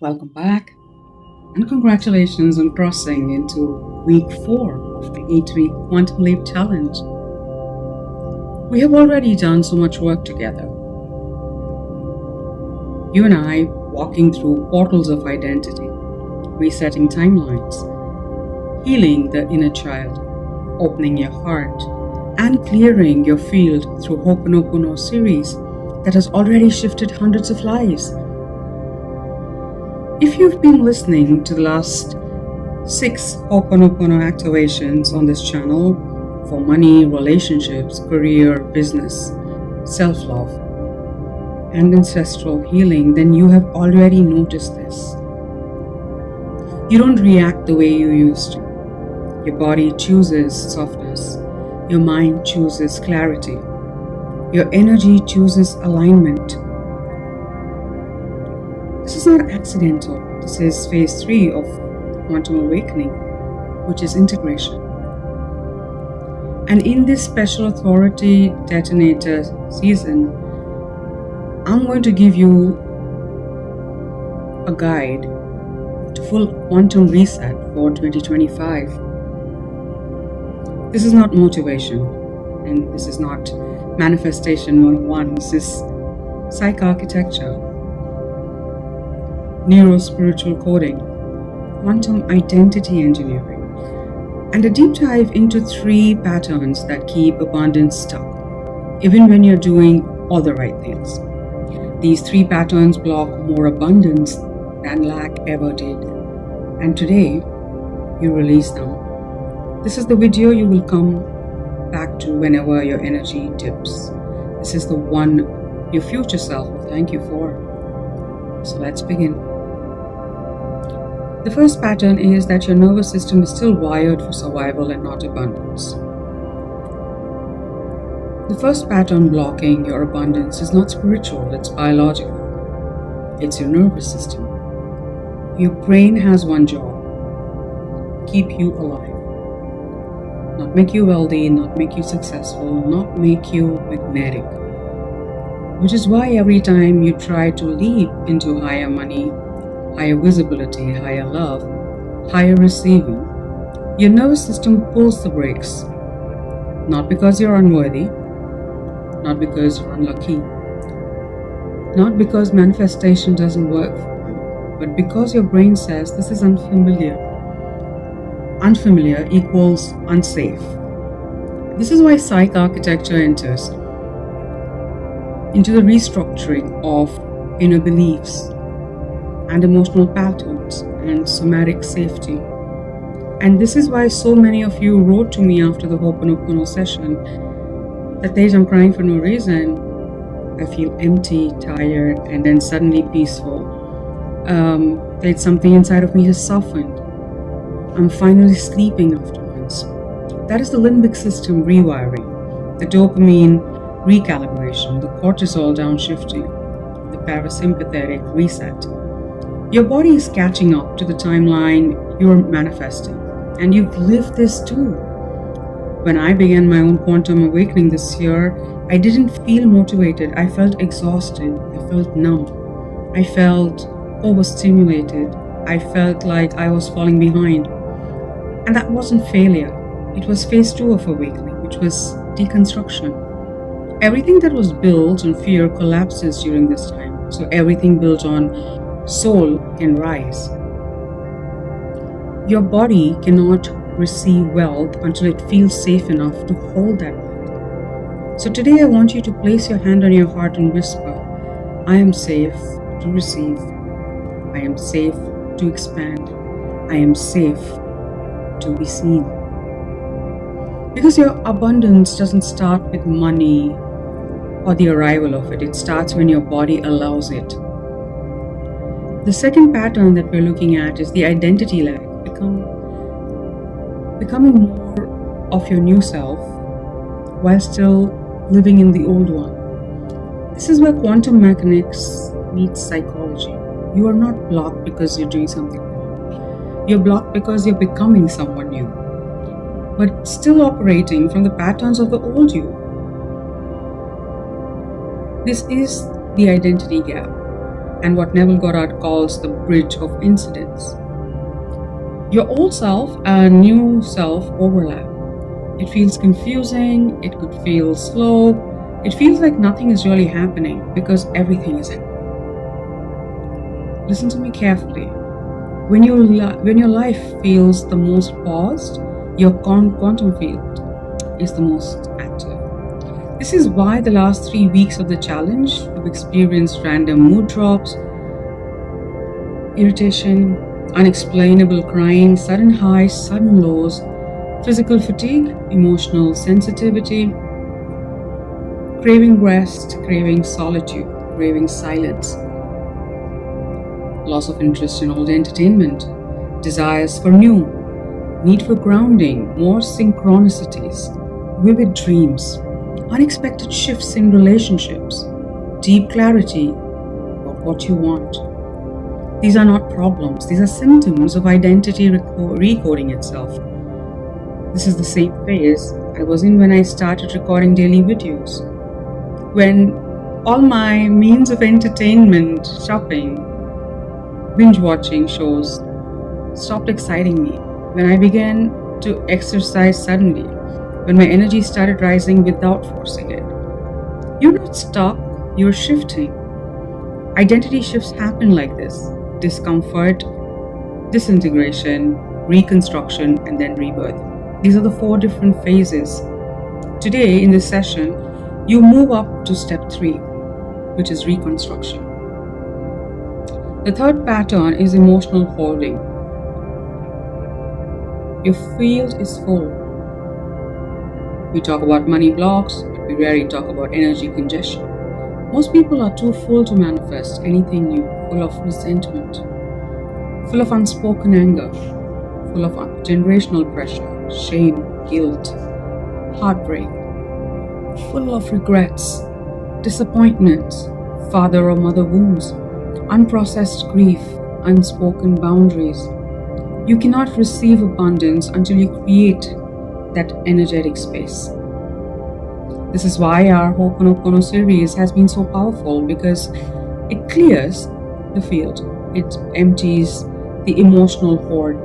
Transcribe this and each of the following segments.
Welcome back, and congratulations on crossing into week 4 of the 8-week Quantum Leap Challenge. We have already done so much work together. You and I walking through portals of identity, resetting timelines, healing the inner child, opening your heart, and clearing your field through Ho'oponopono series that has already shifted hundreds of lives. If you've been listening to the last 6 Ho'oponopono activations on this channel for money, relationships, career, business, self-love, and ancestral healing, then you have already noticed this. You don't react the way you used to. Your body chooses softness. Your mind chooses clarity. Your energy chooses alignment. This is not accidental. This is phase 3 of quantum awakening, which is integration. And in this special authority detonator season, I'm going to give you a guide to full quantum reset for 2025. This is not motivation, and this is not manifestation 101. This is psych architecture, neuro-spiritual coding, quantum identity engineering, and a deep dive into 3 patterns that keep abundance stuck, even when you're doing all the right things. These 3 patterns block more abundance than lack ever did. And today, you release them. This is the video you will come back to whenever your energy dips. This is the one your future self will thank you for. So let's begin. The first pattern is that your nervous system is still wired for survival and not abundance. The first pattern blocking your abundance is not spiritual, it's biological. It's your nervous system. Your brain has one job: keep you alive. Not make you wealthy, not make you successful, not make you magnetic. Which is why every time you try to leap into higher money, higher visibility, higher love, higher receiving, your nervous system pulls the brakes. Not because you're unworthy, not because you're unlucky, not because manifestation doesn't work for you, but because your brain says this is unfamiliar. Unfamiliar equals unsafe. This is why psych architecture enters into the restructuring of inner beliefs and emotional patterns and somatic safety. And this is why so many of you wrote to me after the Ho'oponopono session that days I'm crying for no reason. I feel empty, tired, and then suddenly peaceful. That something inside of me has softened. I'm finally sleeping afterwards. That is the limbic system rewiring, the dopamine recalibration, the cortisol downshifting, the parasympathetic reset. Your body is catching up to the timeline you're manifesting, and you've lived this too. When I began my own quantum awakening this year, I didn't feel motivated. I felt exhausted. I felt numb. I felt overstimulated. I felt like I was falling behind. And that wasn't failure. It was phase 2 of awakening, which was deconstruction. Everything that was built on fear collapses during this time. So everything built on soul can rise. Your body cannot receive wealth until it feels safe enough to hold that wealth. So today I want you to place your hand on your heart and whisper, I am safe to receive. I am safe to expand. I am safe to be seen. Because your abundance doesn't start with money or the arrival of it. It starts when your body allows it. The second pattern that we're looking at is the identity lag, becoming more of your new self while still living in the old one. This is where quantum mechanics meets psychology. You are not blocked because you're doing something wrong. You're blocked because you're becoming someone new, but still operating from the patterns of the old you. This is the identity gap. and what Neville Goddard calls the bridge of incidence. Your old self and new self overlap. It feels confusing, it could feel slow, it feels like nothing is really happening because everything is happening. Listen to me carefully. When your life feels the most paused, your quantum field is the most active. This is why the last 3 weeks of the challenge, you've experienced random mood drops, irritation, unexplainable crying, sudden highs, sudden lows, physical fatigue, emotional sensitivity, craving rest, craving solitude, craving silence, loss of interest in old entertainment, desires for new, need for grounding, more synchronicities, vivid dreams, unexpected shifts in relationships, deep clarity about what you want. These are not problems, these are symptoms of identity recoding itself. This is the same phase I was in when I started recording daily videos. When all my means of entertainment, shopping, binge watching shows stopped exciting me. When I began to exercise suddenly, when my energy started rising without forcing it. You're not stuck, you're shifting. Identity shifts happen like this: discomfort, disintegration, reconstruction, and then rebirth. These are the 4 different phases. Today, in this session, you move up to step 3, which is reconstruction. The third pattern is emotional hoarding. Your field is full. We talk about money blocks, but we rarely talk about energy congestion. Most people are too full to manifest anything new, full of resentment, full of unspoken anger, full of generational pressure, shame, guilt, heartbreak, full of regrets, disappointments, father or mother wounds, unprocessed grief, unspoken boundaries. You cannot receive abundance until you create that energetic space. This is why our Ho'oponopono series has been so powerful, because it clears the field, it empties the emotional hoard,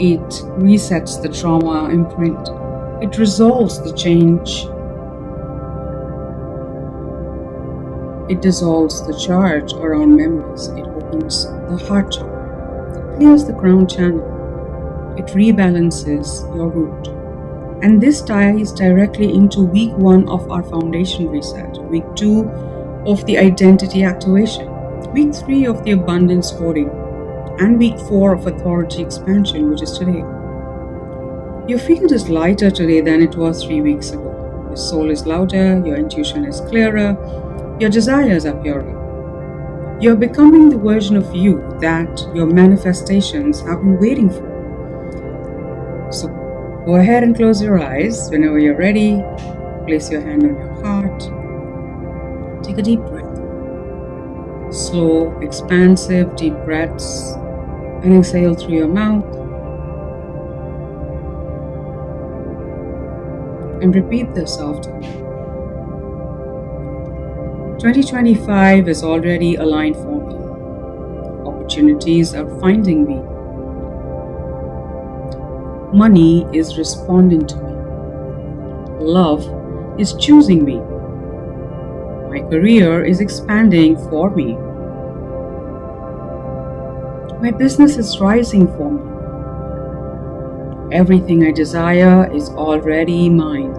it resets the trauma imprint, it resolves the change, it dissolves the charge around memories, it opens the heart chakra, it clears the crown channel, it rebalances your root. And this ties directly into week 1 of our foundation reset, week 2 of the identity activation, week 3 of the abundance hoarding, and week 4 of authority expansion, which is today. Your field is lighter today than it was 3 weeks ago. Your soul is louder, your intuition is clearer, your desires are purer. You're becoming the version of you that your manifestations have been waiting for. So go ahead and close your eyes whenever you're ready. Place your hand on your heart. Take a deep breath. Slow, expansive, deep breaths. And exhale through your mouth. And repeat this after me. 2025 is already aligned for me. Opportunities are finding me. Money is responding to me. Love is choosing me. My career is expanding for me. My business is rising for me. Everything I desire is already mine.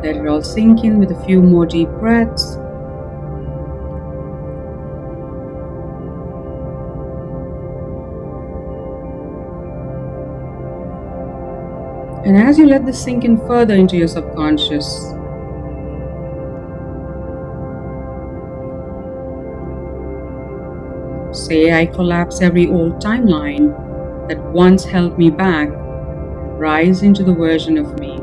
Let it all sink in with a few more deep breaths. And as you let this sink in further into your subconscious, say, I collapse every old timeline that once held me back, rise into the version of me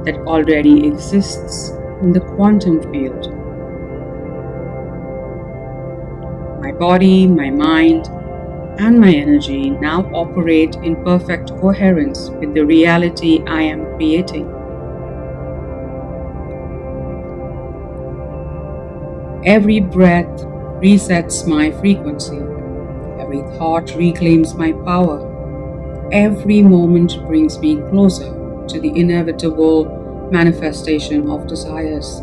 that already exists in the quantum field. My body, my mind, and my energy now operate in perfect coherence with the reality I am creating. Every breath resets my frequency. Every thought reclaims my power. Every moment brings me closer to the inevitable manifestation of desires.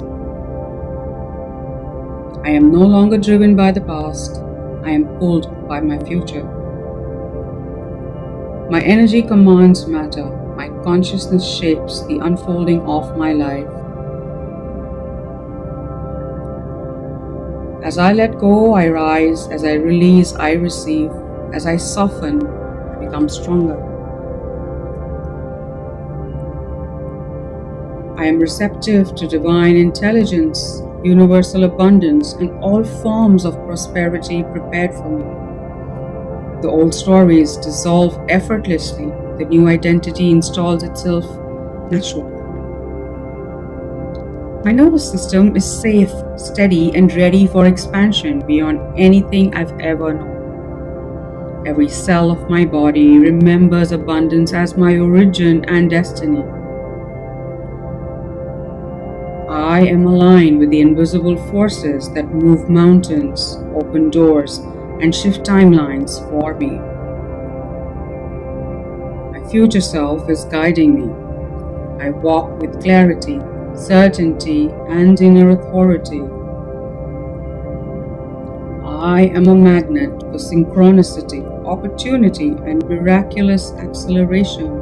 I am no longer driven by the past. I am pulled by my future. My energy commands matter. My consciousness shapes the unfolding of my life. As I let go, I rise. As I release, I receive. As I soften, I become stronger. I am receptive to divine intelligence, universal abundance, and all forms of prosperity prepared for me. The old stories dissolve effortlessly. The new identity installs itself naturally. My nervous system is safe, steady, and ready for expansion beyond anything I've ever known. Every cell of my body remembers abundance as my origin and destiny. I am aligned with the invisible forces that move mountains, open doors, and shift timelines for me. My future self is guiding me. I walk with clarity, certainty, and inner authority. I am a magnet for synchronicity, opportunity, and miraculous acceleration.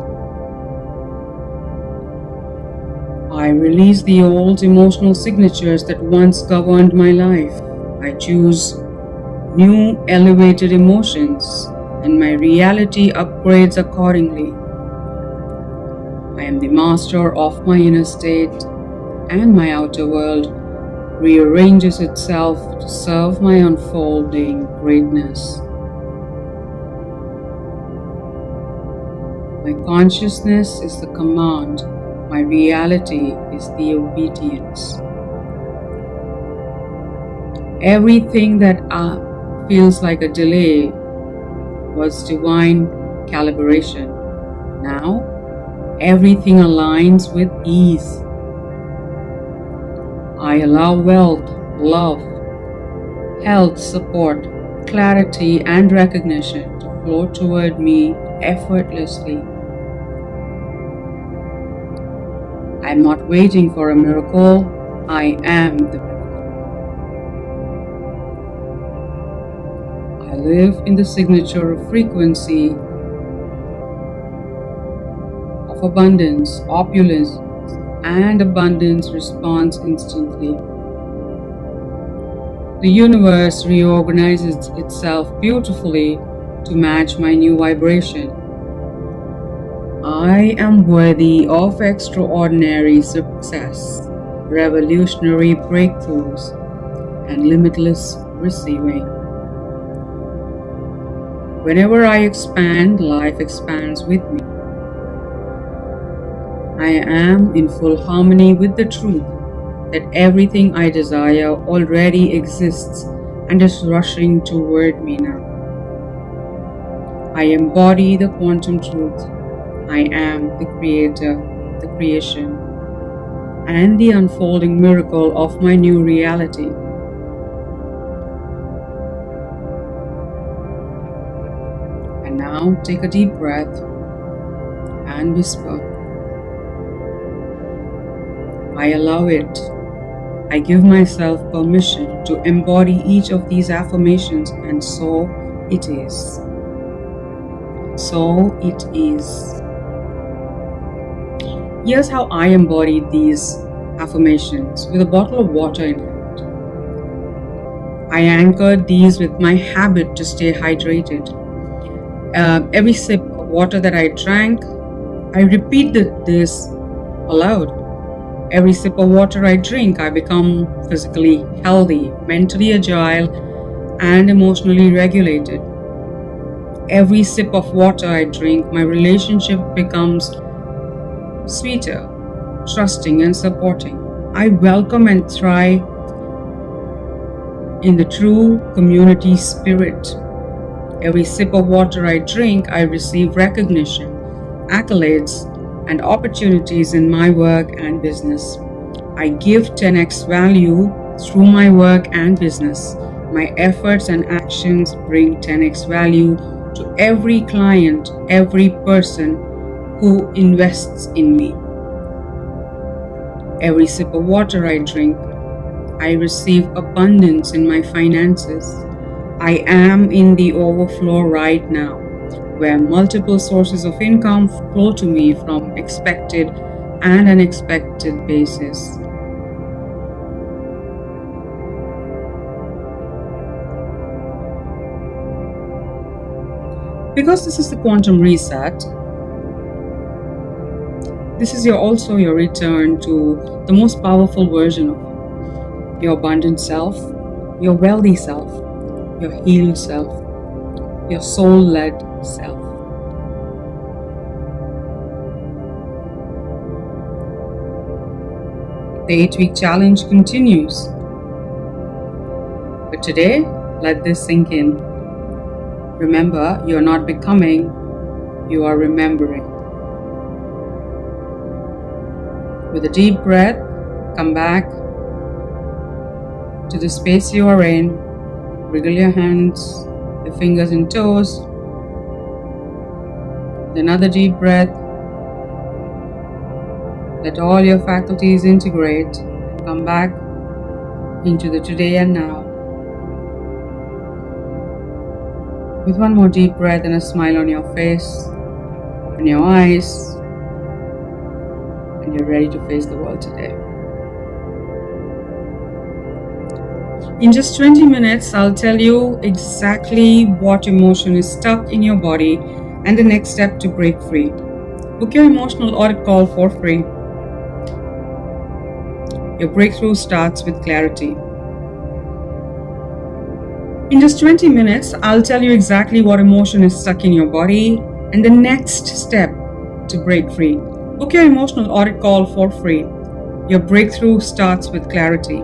I release the old emotional signatures that once governed my life. I choose new elevated emotions, and my reality upgrades accordingly. I am the master of my inner state, and my outer world rearranges itself to serve my unfolding greatness. My consciousness is the command. My reality is the obedience. Everything that feels like a delay was divine calibration. Now, everything aligns with ease. I allow wealth, love, health, support, clarity, and recognition to flow toward me effortlessly. I am not waiting for a miracle. I am the miracle. I live in the signature of frequency of abundance, opulence, and abundance responds instantly. The universe reorganizes itself beautifully to match my new vibration. I am worthy of extraordinary success, revolutionary breakthroughs, and limitless receiving. Whenever I expand, life expands with me. I am in full harmony with the truth that everything I desire already exists and is rushing toward me now. I embody the quantum truth. I am the creator, the creation, and the unfolding miracle of my new reality. And now take a deep breath and whisper, I allow it. I give myself permission to embody each of these affirmations, and so it is. So it is. Here's how I embodied these affirmations with a bottle of water in hand. I anchored these with my habit to stay hydrated. Every sip of water that I drank, I repeat this aloud. Every sip of water I drink, I become physically healthy, mentally agile, and emotionally regulated. Every sip of water I drink, my relationship becomes sweeter, trusting, and supporting. I welcome and thrive in the true community spirit. Every sip of water I drink, I receive recognition, accolades, and opportunities in my work and business. I give 10x value Through my work and business, my efforts and actions bring 10x value to every client, every person who invests in me. Every sip of water I drink, I receive abundance in my finances. I am in the overflow right now, where multiple sources of income flow to me from expected and unexpected basis. Because this is the quantum reset, this is also your return to the most powerful version of your abundant self, your wealthy self, your healed self, your soul-led self. The 8-week challenge continues. But today, let this sink in. Remember, you're not becoming, you are remembering. With a deep breath, come back to the space you are in. Wriggle your hands, your fingers and toes. With another deep breath, let all your faculties integrate and come back into the today and now. With one more deep breath and a smile on your face, open your eyes, and you're ready to face the world today. In just 20 minutes, I'll tell you exactly what emotion is stuck in your body and the next step to break free. Book your emotional audit call for free. Your breakthrough starts with clarity. In just 20 minutes, I'll tell you exactly what emotion is stuck in your body and the next step to break free. Book your emotional audit call for free. Your breakthrough starts with clarity.